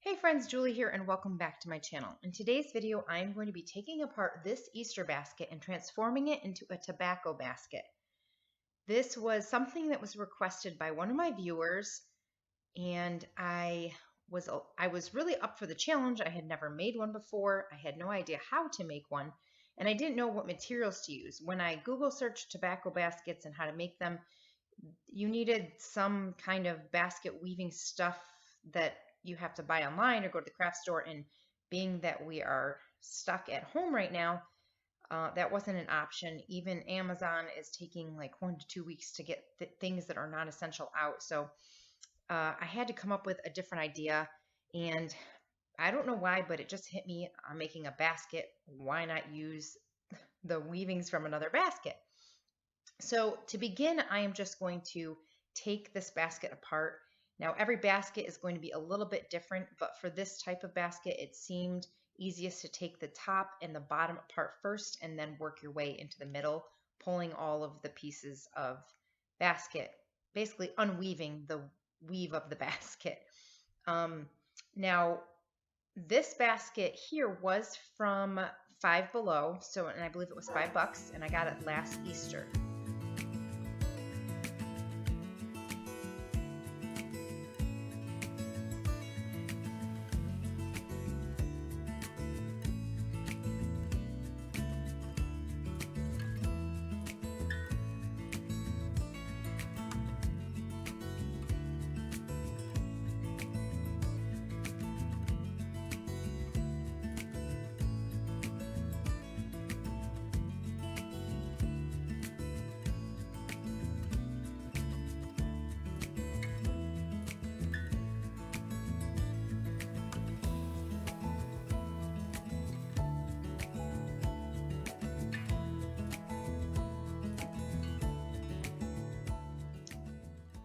Hey friends, Julie here and welcome back to my channel. In today's video, I'm going to be taking apart this Easter basket and transforming it into a tobacco basket. This was something that was requested by one of my viewers, and I was really up for the challenge. I had never made one before. I had no idea how to make one, and I didn't know what materials to use. When I Google searched tobacco baskets and how to make them, you needed some kind of basket weaving stuff that you have to buy online or go to the craft store. And being that we are stuck at home right now, that wasn't an option. Even Amazon is taking like 1 to 2 weeks to get things that are not essential out. So I had to come up with a different idea, and I don't know why, but it just hit me. I'm making a basket. Why not use the weavings from another basket? So to begin, I am just going to take this basket apart. Now, every basket is going to be a little bit different, but for this type of basket, it seemed easiest to take the top and the bottom apart first and then work your way into the middle, pulling all of the pieces of basket, basically unweaving the weave of the basket. Now, this basket here was from Five Below, and I believe it was $5, and I got it last Easter.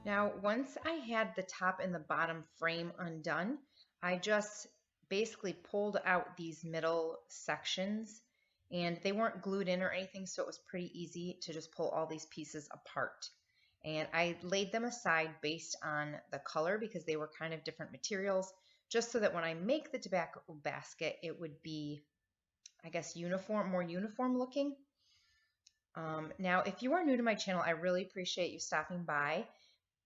Now, once I had the top and the bottom frame undone, I just basically pulled out these middle sections, and they weren't glued in or anything, so it was pretty easy to just pull all these pieces apart. And I laid them aside based on the color because they were kind of different materials, just so that when I make the tobacco basket, it would be, I guess, more uniform looking. Now, if you are new to my channel, I really appreciate you stopping by.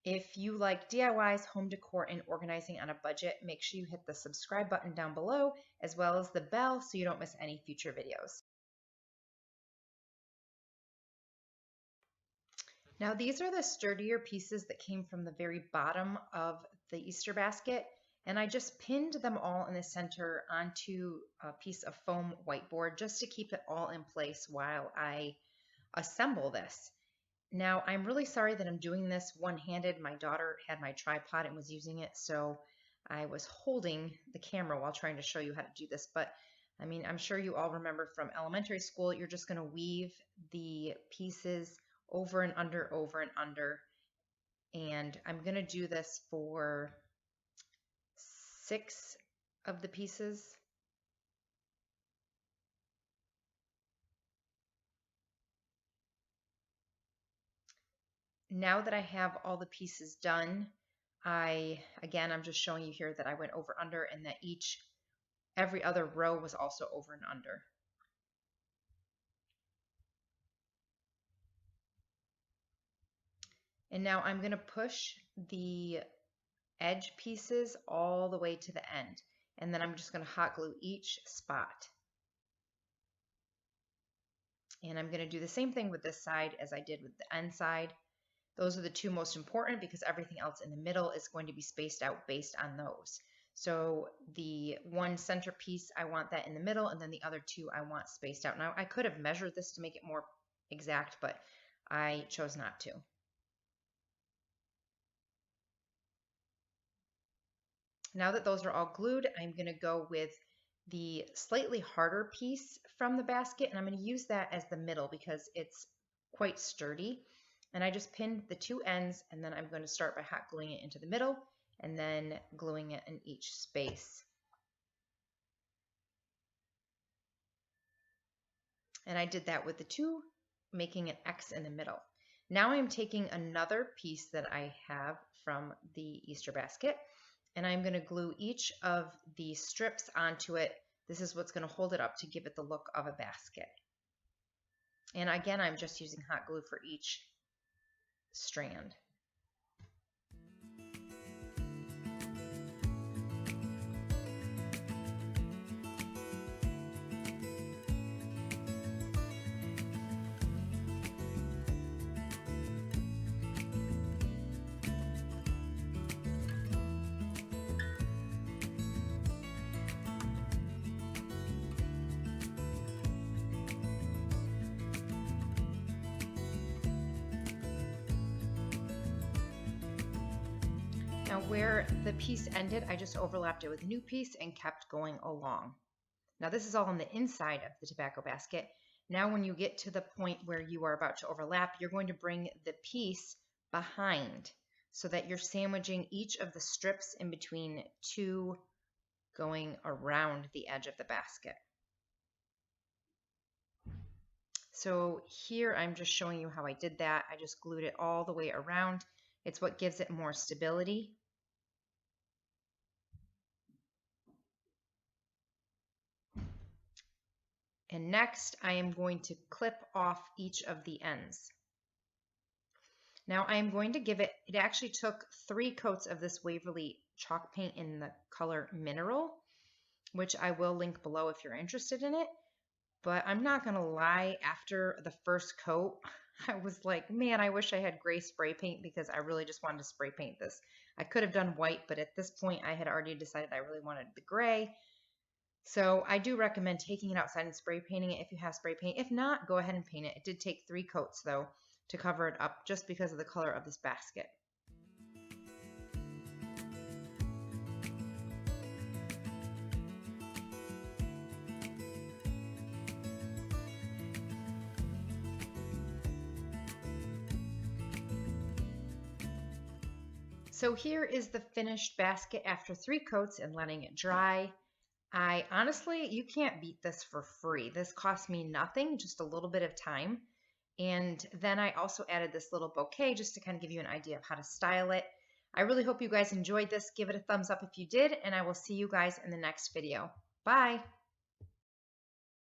If you like DIYs, home decor, and organizing on a budget, make sure you hit the subscribe button down below, as well as the bell so you don't miss any future videos. Now, these are the sturdier pieces that came from the very bottom of the Easter basket, and I just pinned them all in the center onto a piece of foam whiteboard just to keep it all in place while I assemble this. Now, I'm really sorry that I'm doing this one-handed. My daughter had my tripod and was using it, so I was holding the camera while trying to show you how to do this. But, I mean, I'm sure you all remember from elementary school, you're just going to weave the pieces over and under, and I'm going to do this for 6 of the pieces. Now that I have all the pieces done, I'm just showing you here that I went over under, and that every other row was also over and under. And now I'm going to push the edge pieces all the way to the end, and then I'm just going to hot glue each spot. And I'm going to do the same thing with this side as I did with the end side. Those are the two most important because everything else in the middle is going to be spaced out based on those. So the one center piece, I want that in the middle, and then the other two I want spaced out. Now, I could have measured this to make it more exact, but I chose not to. Now that those are all glued, I'm going to go with the slightly harder piece from the basket, and I'm going to use that as the middle because it's quite sturdy. And I just pinned the two ends, and then I'm going to start by hot gluing it into the middle and then gluing it in each space. And I did that with the two, making an X in the middle. Now I'm taking another piece that I have from the Easter basket, and I'm going to glue each of the strips onto it. This is what's going to hold it up to give it the look of a basket. And again, I'm just using hot glue for each strand. Now where the piece ended, I just overlapped it with a new piece and kept going along. Now this is all on the inside of the tobacco basket. Now when you get to the point where you are about to overlap, you're going to bring the piece behind so that you're sandwiching each of the strips in between two going around the edge of the basket. So here I'm just showing you how I did that. I just glued it all the way around. It's what gives it more stability. And next I am going to clip off each of the ends. Now I am going to give it, it actually took 3 coats of this Waverly chalk paint in the color Mineral, which I will link below if you're interested in it. But I'm not going to lie, after the first coat, I was like, man, I wish I had gray spray paint because I really just wanted to spray paint this. I could have done white, but at this point I had already decided I really wanted the gray. So I do recommend taking it outside and spray painting it if you have spray paint. If not, go ahead and paint it. It did take 3 coats though to cover it up just because of the color of this basket. So here is the finished basket after 3 coats and letting it dry. I honestly, you can't beat this for free. This cost me nothing, just a little bit of time. And then I also added this little bouquet just to kind of give you an idea of how to style it. I really hope you guys enjoyed this. Give it a thumbs up if you did, and I will see you guys in the next video. Bye.